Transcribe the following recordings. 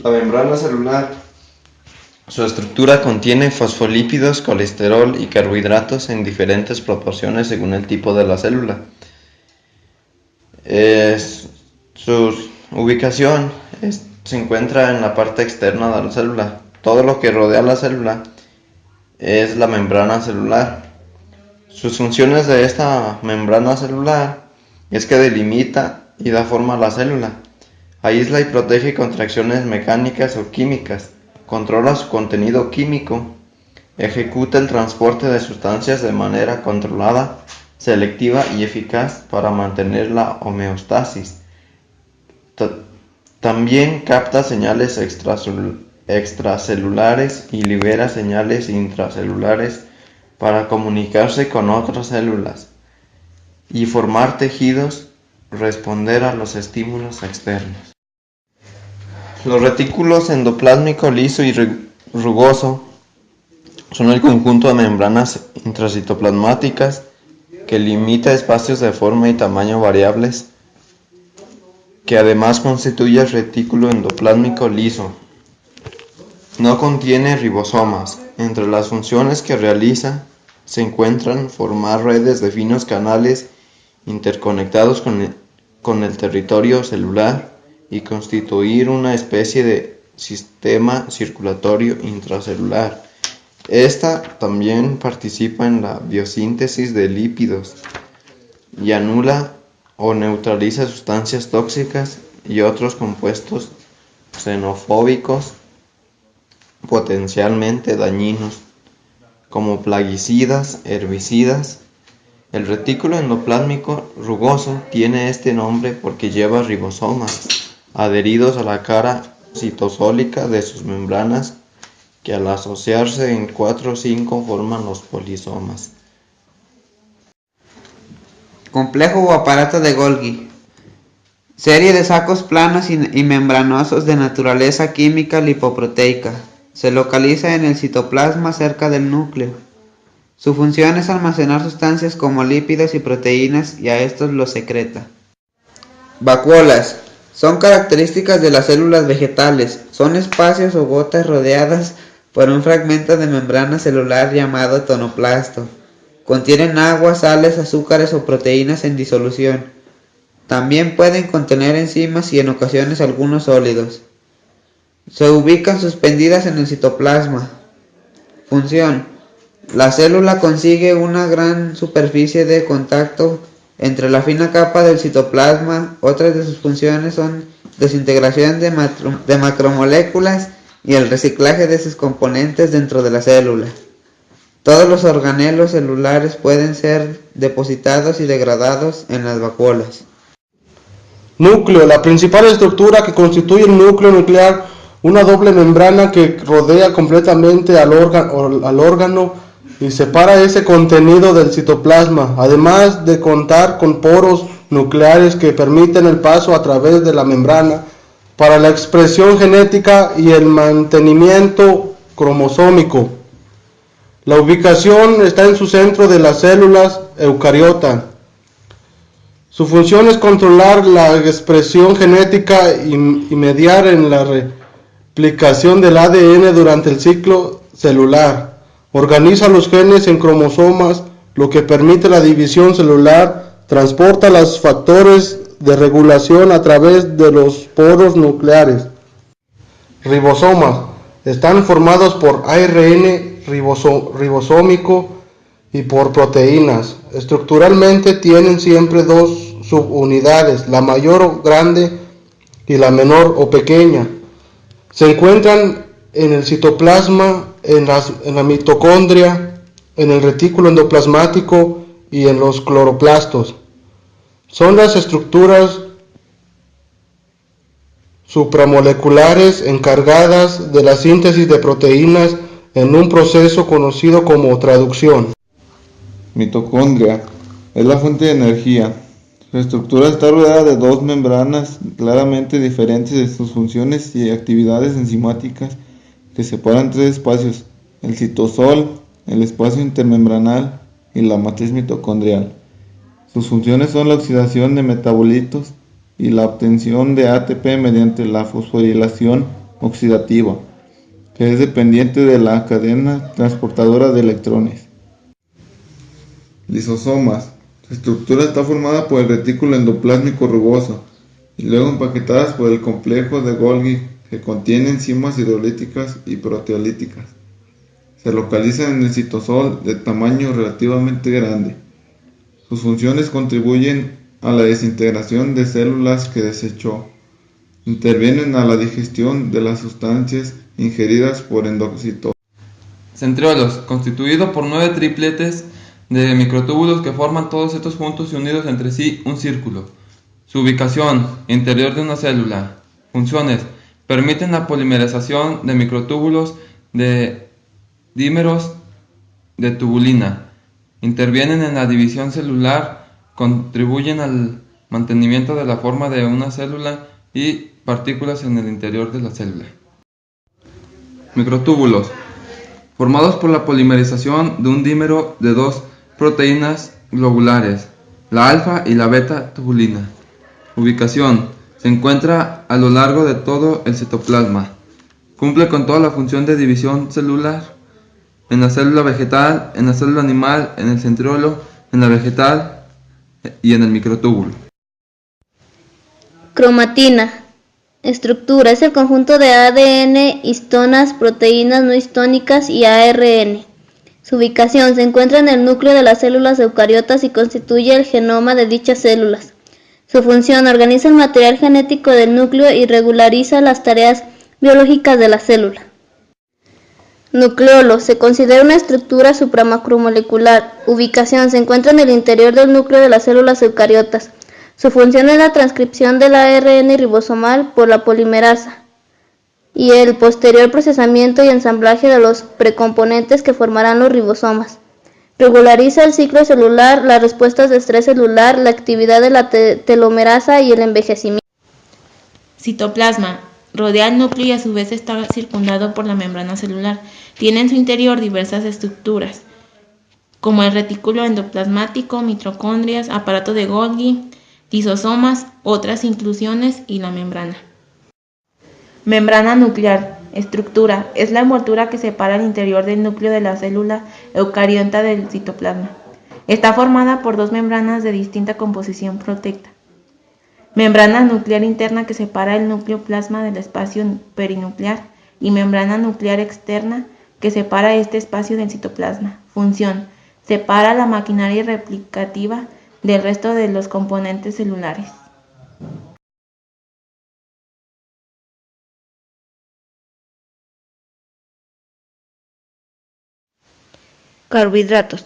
La membrana celular. Su estructura contiene fosfolípidos, colesterol y carbohidratos en diferentes proporciones según el tipo de la célula. Su ubicación se encuentra en la parte externa de la célula. Todo lo que rodea la célula es la membrana celular. Sus funciones de esta membrana celular es que delimita y da forma a la célula, aísla y protege contra acciones mecánicas o químicas, controla su contenido químico, ejecuta el transporte de sustancias de manera controlada, selectiva y eficaz para mantener la homeostasis. También capta señales extracelulares y libera señales intracelulares para comunicarse con otras células y formar tejidos, responder a los estímulos externos. Los retículos endoplásmico liso y rugoso son el conjunto de membranas intracitoplasmáticas que limita espacios de forma y tamaño variables, que además constituye el retículo endoplásmico liso. No contiene ribosomas. Entre las funciones que realiza se encuentran formar redes de finos canales interconectados con el territorio celular y constituir una especie de sistema circulatorio intracelular. Esta también participa en la biosíntesis de lípidos y anula o neutraliza sustancias tóxicas y otros compuestos xenofóbicos potencialmente dañinos, como plaguicidas, herbicidas. El retículo endoplásmico rugoso tiene este nombre porque lleva ribosomas adheridos a la cara citosólica de sus membranas, que al asociarse en 4 o 5 forman los polisomas. Complejo o aparato de Golgi. Serie de sacos planos y membranosos de naturaleza química lipoproteica. Se localiza en el citoplasma cerca del núcleo. Su función es almacenar sustancias como lípidos y proteínas y a estos los secreta. Vacuolas. Son características de las células vegetales. Son espacios o gotas rodeadas por un fragmento de membrana celular llamado tonoplasto. Contienen agua, sales, azúcares o proteínas en disolución. También pueden contener enzimas y en ocasiones algunos sólidos. Se ubican suspendidas en el citoplasma. Función. La célula consigue una gran superficie de contacto entre la fina capa del citoplasma. Otras de sus funciones son desintegración de macromoléculas y el reciclaje de sus componentes dentro de la célula. Todos los organelos celulares pueden ser depositados y degradados en las vacuolas. Núcleo. La principal estructura que constituye el núcleo nuclear, una doble membrana que rodea completamente al órgano y separa ese contenido del citoplasma, además de contar con poros nucleares que permiten el paso a través de la membrana para la expresión genética y el mantenimiento cromosómico. La ubicación está en su centro de las células eucariota. Su función es controlar la expresión genética y mediar en la replicación del ADN durante el ciclo celular. Organiza los genes en cromosomas, lo que permite la división celular. Transporta los factores de regulación a través de los poros nucleares. Ribosomas. Están formados por ARN ribosómico y por proteínas. Estructuralmente tienen siempre dos subunidades, la mayor o grande y la menor o pequeña. Se encuentran en el citoplasma, en la mitocondria, en el retículo endoplasmático y en los cloroplastos. Son las estructuras supramoleculares encargadas de la síntesis de proteínas en un proceso conocido como traducción. Mitocondria es la fuente de energía. Su estructura está rodeada de dos membranas claramente diferentes de sus funciones y actividades enzimáticas que separan tres espacios: el citosol, el espacio intermembranal y la matriz mitocondrial. Sus funciones son la oxidación de metabolitos y la obtención de ATP mediante la fosforilación oxidativa, que es dependiente de la cadena transportadora de electrones. Lisosomas. Su estructura está formada por el retículo endoplásmico rugoso y luego empaquetadas por el complejo de Golgi, que contiene enzimas hidrolíticas y proteolíticas. Se localizan en el citosol de tamaño relativamente grande. Sus funciones contribuyen a la desintegración de células que desechó. Intervienen a la digestión de las sustancias ingeridas por endocitosas. Centriolos, constituido por 9 tripletes de microtúbulos que forman todos estos juntos y unidos entre sí un círculo. Su ubicación, interior de una célula. Funciones, permiten la polimerización de microtúbulos de dímeros de tubulina. Intervienen en la división celular, contribuyen al mantenimiento de la forma de una célula y partículas en el interior de la célula. Microtúbulos, formados por la polimerización de un dímero de dos proteínas globulares, la alfa y la beta tubulina. Ubicación, se encuentra a lo largo de todo el citoplasma. Cumple con toda la función de división celular, en la célula vegetal, en la célula animal, en el centriolo, en la vegetal y en el microtúbulo. Cromatina. Estructura: es el conjunto de ADN, histonas, proteínas no histónicas y ARN. Su ubicación: se encuentra en el núcleo de las células eucariotas y constituye el genoma de dichas células. Su función: organiza el material genético del núcleo y regulariza las tareas biológicas de la célula. Nucleolo: se considera una estructura supramacromolecular. Ubicación: se encuentra en el interior del núcleo de las células eucariotas. Su función es la transcripción del ARN ribosomal por la polimerasa y el posterior procesamiento y ensamblaje de los precomponentes que formarán los ribosomas. Regulariza el ciclo celular, las respuestas de estrés celular, la actividad de la telomerasa y el envejecimiento. Citoplasma. Rodea el núcleo y a su vez está circundado por la membrana celular. Tiene en su interior diversas estructuras, como el retículo endoplasmático, mitocondrias, aparato de Golgi, lisosomas, otras inclusiones y la membrana. Membrana nuclear. Estructura: es la envoltura que separa el interior del núcleo de la célula eucariota del citoplasma. Está formada por dos membranas de distinta composición protecta. Membrana nuclear interna que separa el núcleo plasma del espacio perinuclear y membrana nuclear externa que separa este espacio del citoplasma. Función: separa la maquinaria replicativa del resto de los componentes celulares. Carbohidratos.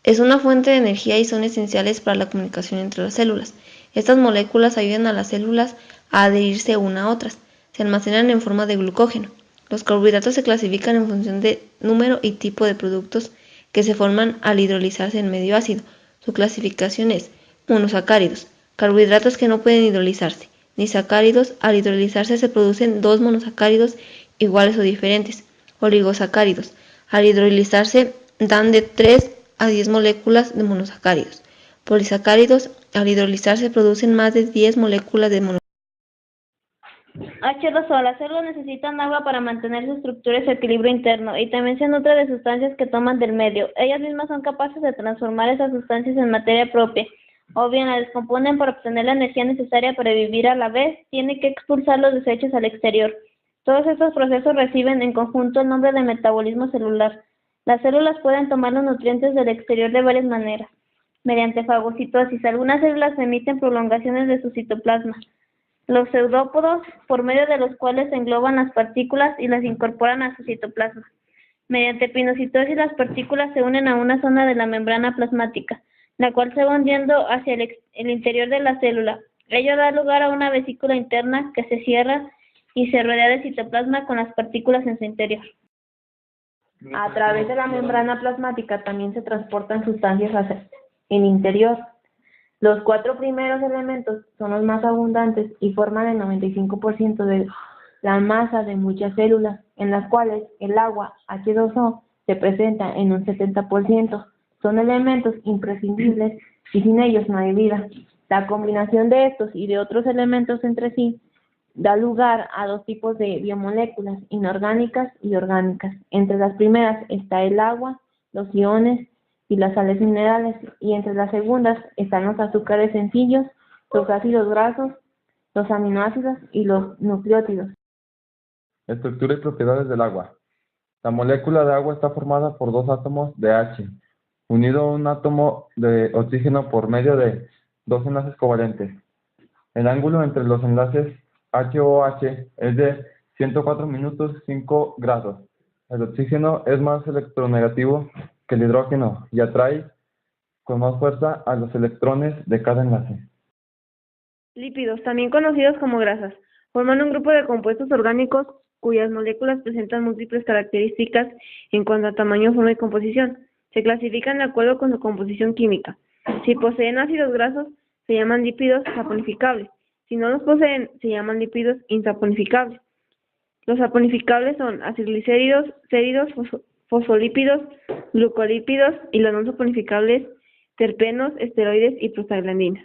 Es una fuente de energía y son esenciales para la comunicación entre las células. Estas moléculas ayudan a las células a adherirse una a otras. Se almacenan en forma de glucógeno. Los carbohidratos se clasifican en función de número y tipo de productos que se forman al hidrolizarse en medio ácido. Su clasificación es: monosacáridos, carbohidratos que no pueden hidrolizarse; disacáridos, al hidrolizarse se producen dos monosacáridos iguales o diferentes; oligosacáridos, al hidrolizarse dan de 3 a 10 moléculas de monosacáridos; polisacáridos, al hidrolizarse producen más de 10 moléculas de monosacáridos. H2O. Las células necesitan agua para mantener su estructura y su equilibrio interno, y también se nutre de sustancias que toman del medio. Ellas mismas son capaces de transformar esas sustancias en materia propia, o bien la descomponen para obtener la energía necesaria para vivir. A la vez, tiene que expulsar los desechos al exterior. Todos estos procesos reciben en conjunto el nombre de metabolismo celular. Las células pueden tomar los nutrientes del exterior de varias maneras. Mediante fagocitosis, algunas células emiten prolongaciones de su citoplasma. Los pseudópodos, por medio de los cuales engloban las partículas y las incorporan a su citoplasma. Mediante pinocitosis, las partículas se unen a una zona de la membrana plasmática, la cual se va hundiendo hacia el interior de la célula. Ello da lugar a una vesícula interna que se cierra y se rodea del citoplasma con las partículas en su interior. A través de la membrana plasmática también se transportan sustancias hacia el interior. Los 4 primeros elementos son los más abundantes y forman el 95% de la masa de muchas células, en las cuales el agua, H2O, se presenta en un 70%. Son elementos imprescindibles y sin ellos no hay vida. La combinación de estos y de otros elementos entre sí Da lugar a dos tipos de biomoléculas, inorgánicas y orgánicas. Entre las primeras está el agua, los iones y las sales minerales, y entre las segundas están los azúcares sencillos, los ácidos grasos, los aminoácidos y los nucleótidos. Estructura y propiedades del agua. La molécula de agua está formada por dos átomos de H, unido a un átomo de oxígeno por medio de dos enlaces covalentes. El ángulo entre los enlaces HOH es de 104 minutos 5 grados. El oxígeno es más electronegativo que el hidrógeno y atrae con más fuerza a los electrones de cada enlace. Lípidos, también conocidos como grasas, forman un grupo de compuestos orgánicos cuyas moléculas presentan múltiples características en cuanto a tamaño, forma y composición. Se clasifican de acuerdo con su composición química. Si poseen ácidos grasos, se llaman lípidos saponificables. Si no los poseen, se llaman lípidos insaponificables. Los saponificables son acilglicéridos, séridos, fosfolípidos, glucolípidos, y los no saponificables, terpenos, esteroides y prostaglandinas.